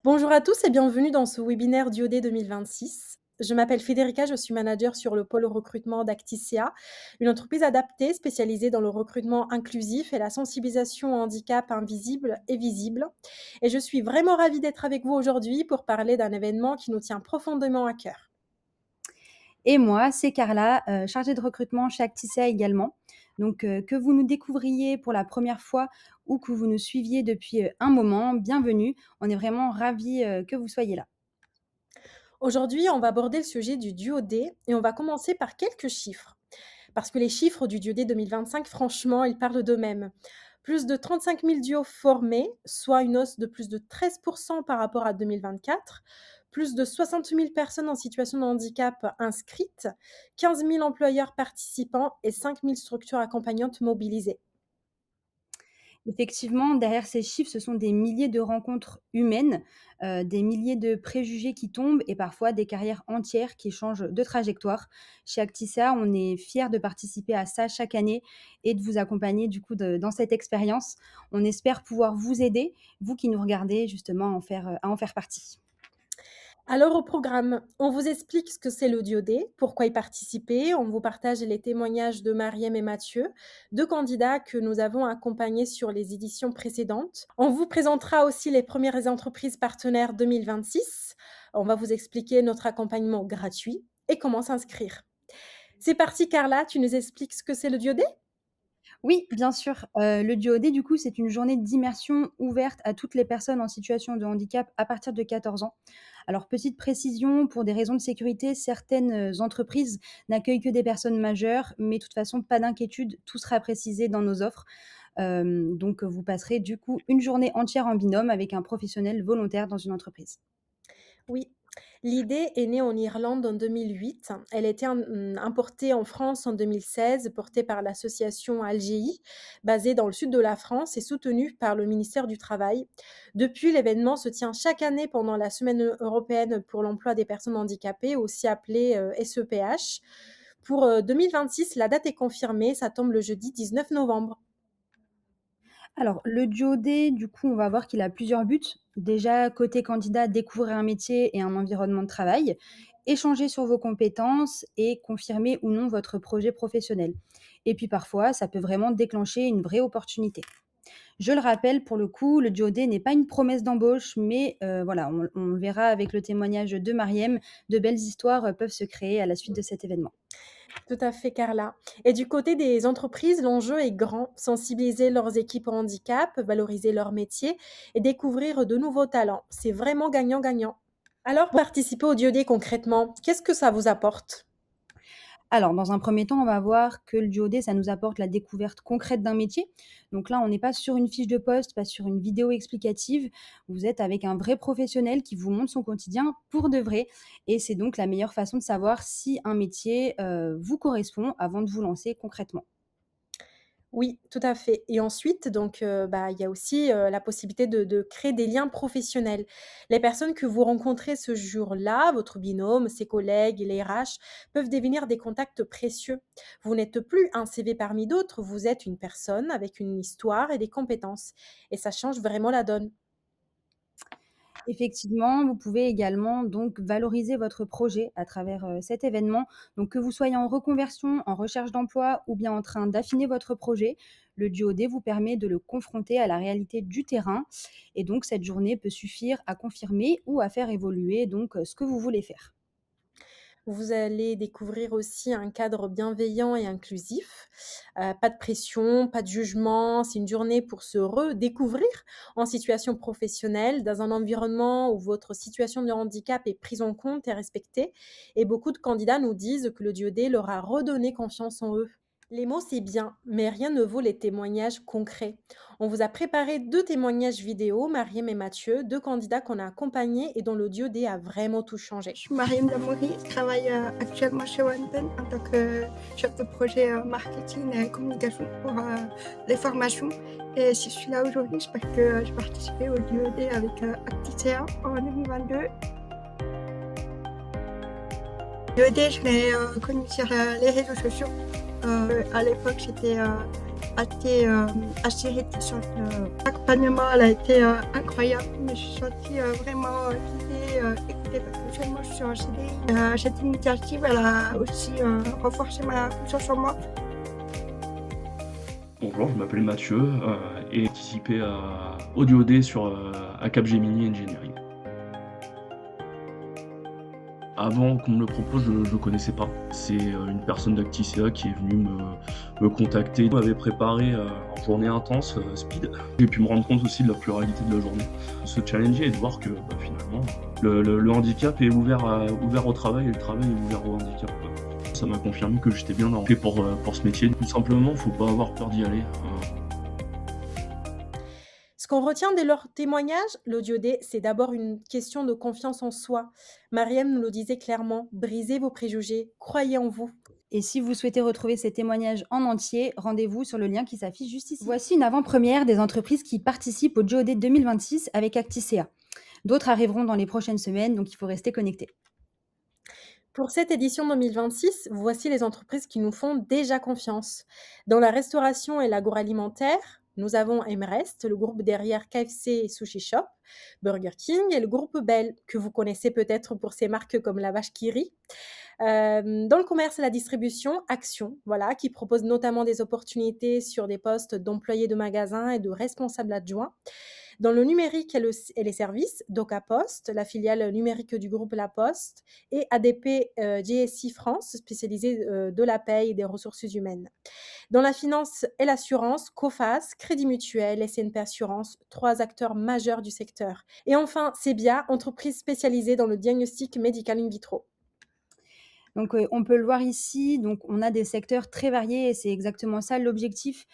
Bonjour à tous et bienvenue dans ce webinaire DIOD 2026. Je m'appelle Federica, je suis manager sur le pôle recrutement d'Acticea, une entreprise adaptée spécialisée dans le recrutement inclusif et la sensibilisation au handicap invisible et visible. Et je suis vraiment ravie d'être avec vous aujourd'hui pour parler d'un événement qui nous tient profondément à cœur. Et moi, c'est Carla, chargée de recrutement chez Acticea également. Donc, que vous nous découvriez pour la première fois ou que vous nous suiviez depuis, un moment, bienvenue. On est vraiment ravis, que vous soyez là. Aujourd'hui, on va aborder le sujet du DIOD et on va commencer par quelques chiffres. Parce que les chiffres du DIOD 2025, franchement, ils parlent d'eux-mêmes. Plus de 35 000 duos formés, soit une hausse de plus de 13% par rapport à 2024. Plus de 60 000 personnes en situation de handicap inscrites, 15 000 employeurs participants et 5 000 structures accompagnantes mobilisées. Effectivement, derrière ces chiffres, ce sont des milliers de rencontres humaines, des milliers de préjugés qui tombent et parfois des carrières entières qui changent de trajectoire. Chez Acticea, on est fiers de participer à ça chaque année et de vous accompagner du coup dans cette expérience. On espère pouvoir vous aider, vous qui nous regardez justement à en faire partie. Alors au programme, on vous explique ce que c'est le DIOD, pourquoi y participer, on vous partage les témoignages de Mariem et Mathieu, deux candidats que nous avons accompagnés sur les éditions précédentes. On vous présentera aussi les premières entreprises partenaires 2026. On va vous expliquer notre accompagnement gratuit et comment s'inscrire. C'est parti Carla, tu nous expliques ce que c'est le DIOD? Oui, bien sûr. Le DUOD, du coup, c'est une journée d'immersion ouverte à toutes les personnes en situation de handicap à partir de 14 ans. Alors, petite précision, pour des raisons de sécurité, certaines entreprises n'accueillent que des personnes majeures, mais de toute façon, pas d'inquiétude, tout sera précisé dans nos offres. Donc, vous passerez du coup une journée entière en binôme avec un professionnel volontaire dans une entreprise. Oui, l'idée est née en Irlande en 2008. Elle a été importée en France en 2016, portée par l'association Algéi, basée dans le sud de la France et soutenue par le ministère du Travail. Depuis, l'événement se tient chaque année pendant la Semaine européenne pour l'emploi des personnes handicapées, aussi appelée SEPH. Pour 2026, la date est confirmée, ça tombe le jeudi 19 novembre. Alors, le duodé, du coup, on va voir qu'il a plusieurs buts. Déjà, côté candidat, découvrir un métier et un environnement de travail, échanger sur vos compétences et confirmer ou non votre projet professionnel. Et puis parfois, ça peut vraiment déclencher une vraie opportunité. Je le rappelle, pour le coup, le duodé n'est pas une promesse d'embauche, mais voilà, on le verra avec le témoignage de Mariem, de belles histoires peuvent se créer à la suite de cet événement. Tout à fait, Carla. Et du côté des entreprises, l'enjeu est grand. Sensibiliser leurs équipes au handicap, valoriser leur métier et découvrir de nouveaux talents. C'est vraiment gagnant-gagnant. Alors, participer au DIOD concrètement, qu'est-ce que ça vous apporte? Alors, dans un premier temps, on va voir que le duodé, ça nous apporte la découverte concrète d'un métier. Donc là, on n'est pas sur une fiche de poste, pas sur une vidéo explicative. Vous êtes avec un vrai professionnel qui vous montre son quotidien pour de vrai. Et c'est donc la meilleure façon de savoir si un métier vous correspond avant de vous lancer concrètement. Oui, tout à fait. Et ensuite, donc, il y a aussi, la possibilité de créer des liens professionnels. Les personnes que vous rencontrez ce jour-là, votre binôme, ses collègues, les RH, peuvent devenir des contacts précieux. Vous n'êtes plus un CV parmi d'autres, vous êtes une personne avec une histoire et des compétences et ça change vraiment la donne. Effectivement, vous pouvez également donc valoriser votre projet à travers, cet événement. Donc que vous soyez en reconversion, en recherche d'emploi ou bien en train d'affiner votre projet, le duodé vous permet de le confronter à la réalité du terrain et donc cette journée peut suffire à confirmer ou à faire évoluer donc, ce que vous voulez faire. Vous allez découvrir aussi un cadre bienveillant et inclusif. Pas de pression, pas de jugement. C'est une journée pour se redécouvrir en situation professionnelle, dans un environnement où votre situation de handicap est prise en compte et respectée. Et beaucoup de candidats nous disent que le DIOD leur a redonné confiance en eux. Les mots, c'est bien, mais rien ne vaut les témoignages concrets. On vous a préparé deux témoignages vidéo, Mariem et Mathieu, deux candidats qu'on a accompagnés et dont le DIOD a vraiment tout changé. Je suis Mariam Damouri, je travaille actuellement chez Wanten en tant que chef de projet marketing et communication pour les formations. Et si je suis là aujourd'hui, c'est parce que j'ai participé au DED avec Acticea en 2022. DED, je l'ai connu sur les réseaux sociaux. À l'époque, j'étais assez réticente. L'accompagnement elle a été incroyable, mais je suis sentie vraiment guidée, écoutée parce que actuellement je suis en CDI. Cette initiative, elle a aussi renforcé ma confiance en moi. Bonjour, je m'appelle Mathieu et j'ai participé au DoD à Capgemini Engineering. Avant qu'on me le propose, je ne connaissais pas. C'est une personne d'Acticea qui est venue me contacter. On m'avait préparé en journée intense, speed. J'ai pu me rendre compte aussi de la pluralité de la journée. Se challenger et de voir que finalement, le handicap est ouvert au travail et le travail est ouvert au handicap. Ça m'a confirmé que j'étais bien fait pour ce métier. Tout simplement, il ne faut pas avoir peur d'y aller. Ce qu'on retient de leur témoignage, l'audio D, c'est d'abord une question de confiance en soi. Mariam nous le disait clairement, brisez vos préjugés, croyez en vous. Et si vous souhaitez retrouver ces témoignages en entier, rendez-vous sur le lien qui s'affiche juste ici. Voici une avant-première des entreprises qui participent au JOD 2026 avec Acticea. D'autres arriveront dans les prochaines semaines, donc il faut rester connecté. Pour cette édition 2026, voici les entreprises qui nous font déjà confiance. Dans la restauration et l'agroalimentaire, nous avons Emrest, le groupe derrière KFC et Sushi Shop, Burger King et le groupe Bell, que vous connaissez peut-être pour ses marques comme la vache qui rit. Dans le commerce et la distribution, Action, voilà, qui propose notamment des opportunités sur des postes d'employés de magasins et de responsables adjoints. Dans le numérique et les services, Doca Post, la filiale numérique du groupe La Poste, et ADP GSI France, spécialisée de la paie et des ressources humaines. Dans la finance et l'assurance, Coface, Crédit Mutuel, SNP Assurance, 3 acteurs majeurs du secteur. Et enfin, Sebia, entreprise spécialisée dans le diagnostic médical in vitro. Donc, on peut le voir ici, donc on a des secteurs très variés et c'est exactement ça l'objectif,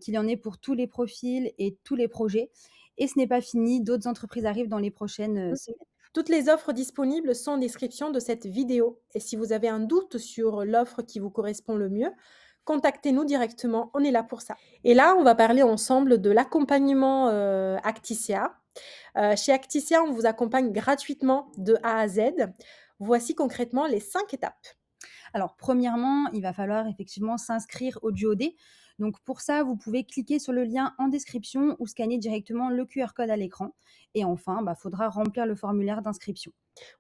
qu'il y en ait pour tous les profils et tous les projets. Et ce n'est pas fini, d'autres entreprises arrivent dans les prochaines semaines. Toutes les offres disponibles sont en description de cette vidéo. Et si vous avez un doute sur l'offre qui vous correspond le mieux, contactez-nous directement, on est là pour ça. Et là, on va parler ensemble de l'accompagnement Acticea. Chez Acticea, on vous accompagne gratuitement de A à Z. Voici concrètement les 5 étapes. Alors, premièrement, il va falloir effectivement s'inscrire au JOD. Donc, pour ça, vous pouvez cliquer sur le lien en description ou scanner directement le QR code à l'écran. Et enfin, il faudra remplir le formulaire d'inscription.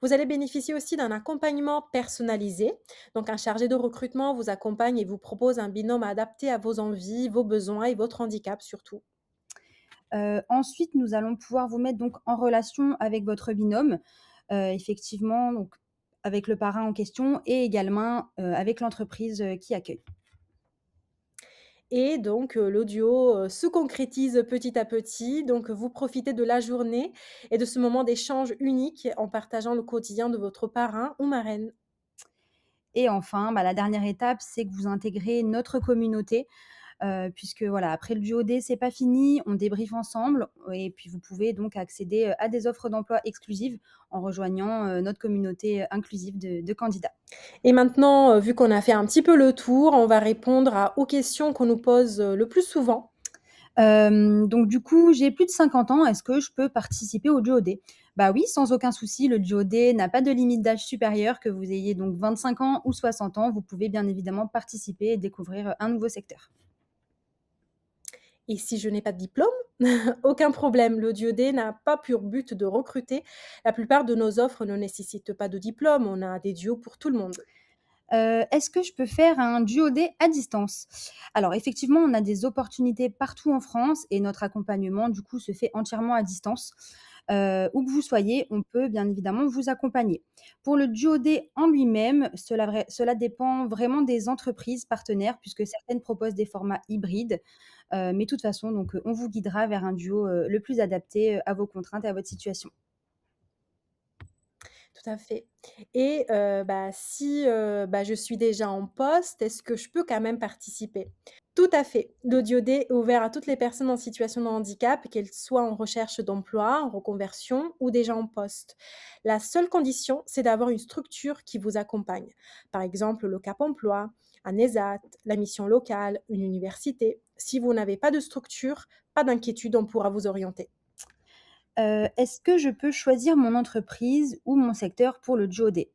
Vous allez bénéficier aussi d'un accompagnement personnalisé. Donc, un chargé de recrutement vous accompagne et vous propose un binôme adapté à vos envies, vos besoins et votre handicap surtout. Ensuite, nous allons pouvoir vous mettre donc en relation avec votre binôme, effectivement, donc avec le parrain en question et également avec l'entreprise qui accueille. Et donc, l'audio se concrétise petit à petit. Donc, vous profitez de la journée et de ce moment d'échange unique en partageant le quotidien de votre parrain ou marraine. Et enfin, la dernière étape, c'est que vous intégrez notre communauté, puisque voilà, après le JOD, c'est pas fini, on débriefe ensemble et puis vous pouvez donc accéder à des offres d'emploi exclusives en rejoignant notre communauté inclusive de candidats. Et maintenant, vu qu'on a fait un petit peu le tour, on va répondre aux questions qu'on nous pose le plus souvent. Donc du coup, j'ai plus de 50 ans, est-ce que je peux participer au JOD? Bah oui, sans aucun souci, le JOD n'a pas de limite d'âge supérieure, que vous ayez donc 25 ans ou 60 ans, vous pouvez bien évidemment participer et découvrir un nouveau secteur. Et si je n'ai pas de diplôme? Aucun problème, le DoD n'a pas pour but de recruter. La plupart de nos offres ne nécessitent pas de diplôme, on a des duos pour tout le monde. Est-ce que je peux faire un JOD à distance? Alors effectivement, on a des opportunités partout en France et notre accompagnement, du coup, se fait entièrement à distance. Où que vous soyez, on peut bien évidemment vous accompagner. Pour le JOD en lui-même, cela dépend vraiment des entreprises partenaires puisque certaines proposent des formats hybrides. Mais de toute façon, donc, on vous guidera vers un duo, le plus adapté, à vos contraintes et à votre situation. Tout à fait. Et si, je suis déjà en poste, est-ce que je peux quand même participer? Tout à fait. Le DoD est ouvert à toutes les personnes en situation de handicap, qu'elles soient en recherche d'emploi, en reconversion ou déjà en poste. La seule condition, c'est d'avoir une structure qui vous accompagne. Par exemple, le Cap Emploi, un ESAT, la mission locale, une université. Si vous n'avez pas de structure, pas d'inquiétude, on pourra vous orienter. Est-ce que je peux choisir mon entreprise ou mon secteur pour le JOD?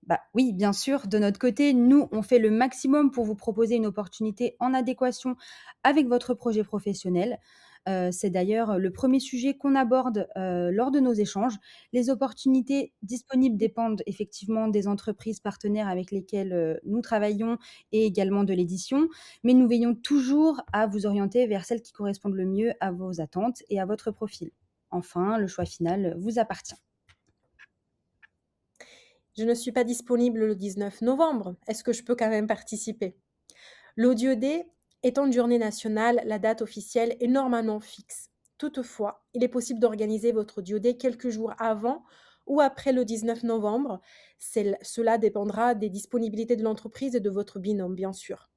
Bah, oui, bien sûr, de notre côté, nous, on fait le maximum pour vous proposer une opportunité en adéquation avec votre projet professionnel. C'est d'ailleurs le premier sujet qu'on aborde, lors de nos échanges. Les opportunités disponibles dépendent effectivement des entreprises partenaires avec lesquelles, nous travaillons et également de l'édition, mais nous veillons toujours à vous orienter vers celles qui correspondent le mieux à vos attentes et à votre profil. Enfin, le choix final vous appartient. Je ne suis pas disponible le 19 novembre. Est-ce que je peux quand même participer? L'Audio Day étant une journée nationale, la date officielle est normalement fixe. Toutefois, il est possible d'organiser votre Audio Day quelques jours avant ou après le 19 novembre. Cela dépendra des disponibilités de l'entreprise et de votre binôme, bien sûr.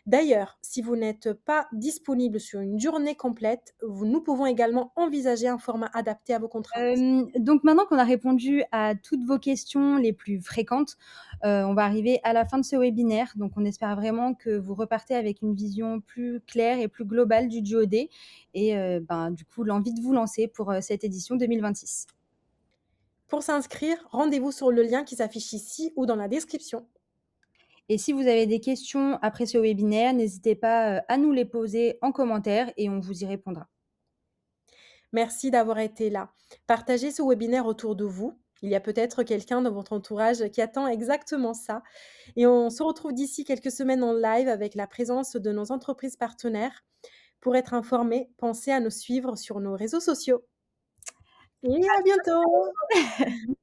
D'ailleurs, si vous n'êtes pas disponible sur une journée complète, nous pouvons également envisager un format adapté à vos contraintes. Donc maintenant qu'on a répondu à toutes vos questions les plus fréquentes, on va arriver à la fin de ce webinaire. Donc on espère vraiment que vous repartez avec une vision plus claire et plus globale du JOD et ben, du coup, l'envie de vous lancer pour, cette édition 2026. Pour s'inscrire, rendez-vous sur le lien qui s'affiche ici ou dans la description. Et si vous avez des questions après ce webinaire, n'hésitez pas, à nous les poser en commentaire et on vous y répondra. Merci d'avoir été là. Partagez ce webinaire autour de vous. Il y a peut-être quelqu'un dans votre entourage qui attend exactement ça. Et on se retrouve d'ici quelques semaines en live avec la présence de nos entreprises partenaires. Pour être informé, pensez à nous suivre sur nos réseaux sociaux. Et à bientôt!